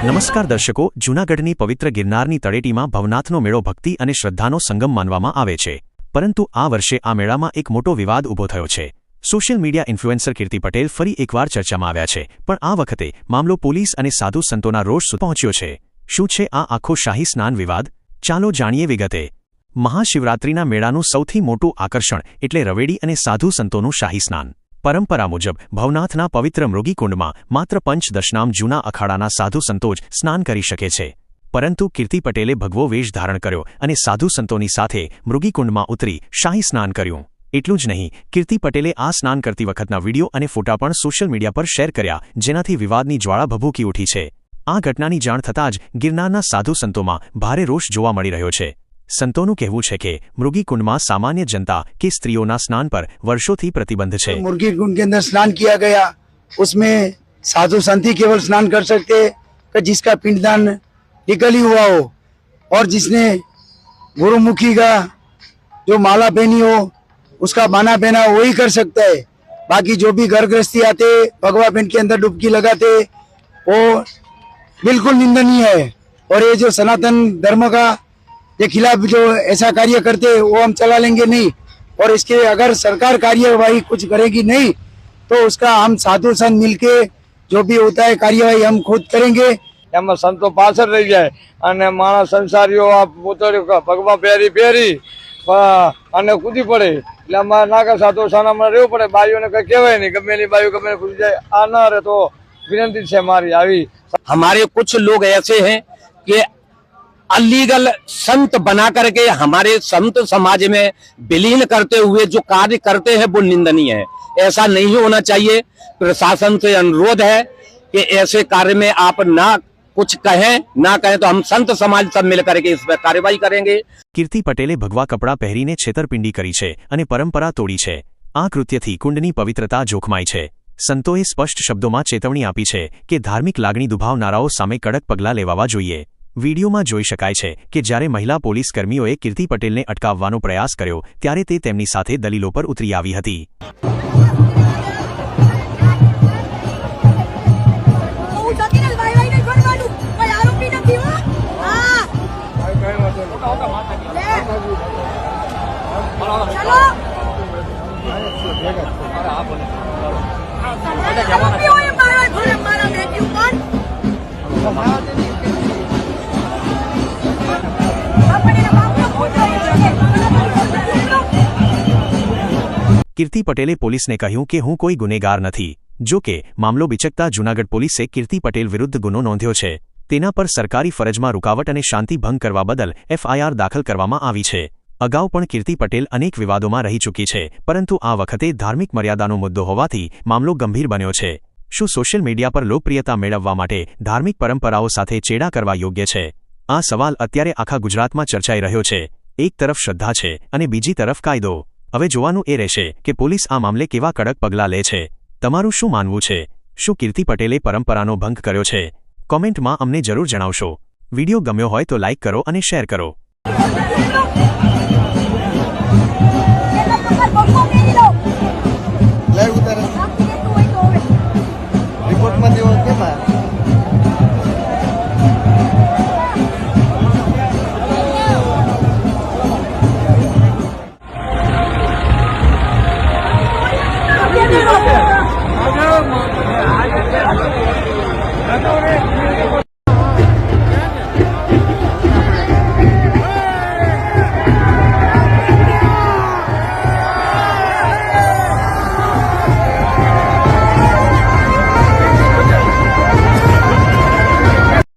નમસ્કાર દર્શકો, જૂનાગઢની પવિત્ર ગિરનારની તળેટીમાં ભવનાથનો મેળો ભક્તિ અને શ્રદ્ધાનો સંગમ માનવામાં આવે છે, પરંતુ આ વર્ષે આ મેળામાં એક મોટો વિવાદ ઊભો થયો છે. સોશિયલ મીડિયા ઇન્ફ્લુએન્સર કીર્તિ પટેલ ફરી એકવાર ચર્ચામાં આવ્યા છે, પણ આ વખતે મામલો પોલીસ અને સાધુ સંતોના રોષ સુધી પહોંચ્યો છે. શું છે આ આખો શાહી સ્નાન વિવાદ? ચાલો જાણીએ વિગતે. મહાશિવરાત્રિના મેળાનું સૌથી મોટું આકર્ષણ એટલે રવેડી અને સાધુ સંતોનું શાહી સ્નાન. પરંપરા મુજબ ભવનાથના પવિત્ર મૃગીકુંડમાં માત્ર પંચદશનામ જૂના અખાડાના સાધુ સંતો જ સ્નાન કરી શકે છે, પરંતુ કીર્તિ પટેલે ભગવો વેશ ધારણ કર્યો અને સાધુ સંતોની સાથે મૃગીકુંડમાં ઉતરી શાહી સ્નાન કર્યું. એટલું જ નહીં, કીર્તિ પટેલે આ સ્નાન કરતી વખતના વિડીયો અને ફોટા પણ સોશિયલ મીડિયા પર શેર કર્યા, જેનાથી વિવાદની જ્વાળા ભભૂકી ઉઠી છે. આ ઘટનાની જાણ થતાં જ ગિરનારના સાધુ સંતોમાં ભારે રોષ જોવા મળી રહ્યો છે. સંતોનું કહેવું છે કે मृगीकुंड सामान्य जनता के स्त्रियों स्नान पर वर्षों प्रतिबंध है. मृगीकुंड के अंदर स्नान किया गया, उसमें साधु संत ही केवल स्नान कर सकते कि जिसका पिंडदान निकल ही हुआ हो और जिसने गुरुमुखी का जो माला पहनी हो उसका बाना पहना वो ही कर सकता है. बाकी जो भी घर गृहस्थी आते भगवा पिंड के अंदर डुबकी लगाते वो बिल्कुल निंदनीय है. और ये जो सनातन धर्म का के खिलाफ जो ऐसा कार्य करते वो हम चला लेंगे नहीं. और इसके अगर सरकार कार्यवाही कुछ करेगी नहीं तो उसका हम साधु संत मिलके जो भी होता है कार्यवाही हम खुद करेंगे. એમાં સંતો પાછળ રહી જાય અને માણસ સંસારીઓ આ પોતાની ભગવા પહેરી અને કૂદી પડે, એટલે અમારે નાકા સાધુ સાનામાં રહેવું પડે. બાઈઓને કઈ કહેવાય નહીં, ગમે એની બાઈઓ ગમે કૂદી જાય. આ ના રહે તો વિનંતી છે મારી આવી. हमारे कुछ लोग ऐसे हैं कि अलीगल संत बना करके हमारे संत समाज में विलीन करते हुए जो कार्य करते हैं वो निंदनीय है. ऐसा नहीं होना चाहिए. प्रशासन से अनुरोध है कि ऐसे कार्य में आप ना कुछ कहें, ना कहें तो हम संत समाज सब मिल करके इस पर कार्यवाही करेंगे. કીર્તિ પટેલે ભગવા કપડાં પહેરીને છેતરપિંડી કરી છે અને પરંપરા તોડી છે. આ કૃત્યથી કુંડની પવિત્રતા જોખમાય છે. સંતોએ સ્પષ્ટ શબ્દોમાં ચેતવણી આપી છે કે ધાર્મિક લાગણી દુભાવનારાઓ સામે કડક પગલાં લેવાવા જોઈએ. વીડિયોમાં જોઈ શકાય છે કે જ્યારે મહિલા પોલીસ કર્મીઓએ કીર્તિ પટેલને અટકાવવાનો પ્રયાસ કર્યો ત્યારે તે તેમની સાથે દલીલો પર ઉતરી આવી હતી. કીર્તિ પટેલે પોલીસને કહ્યું કે હું કોઈ ગુનેગાર નથી. જો કે મામલો બિચકતા જૂનાગઢ પોલીસે કીર્તિ પટેલ વિરુદ્ધ ગુનો નોંધ્યો છે. તેના પર સરકારી ફરજમાં રૂકાવટ અને શાંતિ ભંગ કરવા બદલ FIR દાખલ કરવામાં આવી છે. અગાઉ પણ કીર્તિ પટેલ અનેક વિવાદોમાં રહી ચૂકી છે, પરંતુ આ વખતે ધાર્મિક મર્યાદાનો મુદ્દો હોવાથી મામલો ગંભીર બન્યો છે. શું સોશિયલ મીડિયા પર લોકપ્રિયતા મેળવવા માટે ધાર્મિક પરંપરાઓ સાથે ચેડા કરવા યોગ્ય છે? આ સવાલ અત્યારે આખા ગુજરાતમાં ચર્ચાઈ રહ્યો છે. એક તરફ શ્રદ્ધા છે અને બીજી તરફ કાયદો. હવે જોવાનું એ રહેશે કે પોલીસ આ મામલે કેવા કડક પગલાં લે છે. તમારું શું માનવું છે? શું કીર્તિ પટેલે પરંપરાનો ભંગ કર્યો છે? કોમેન્ટમાં અમને જરૂર જણાવશો. વિડીયો ગમ્યો હોય તો લાઇક કરો અને શેર કરો. લાઈવ ઉતારે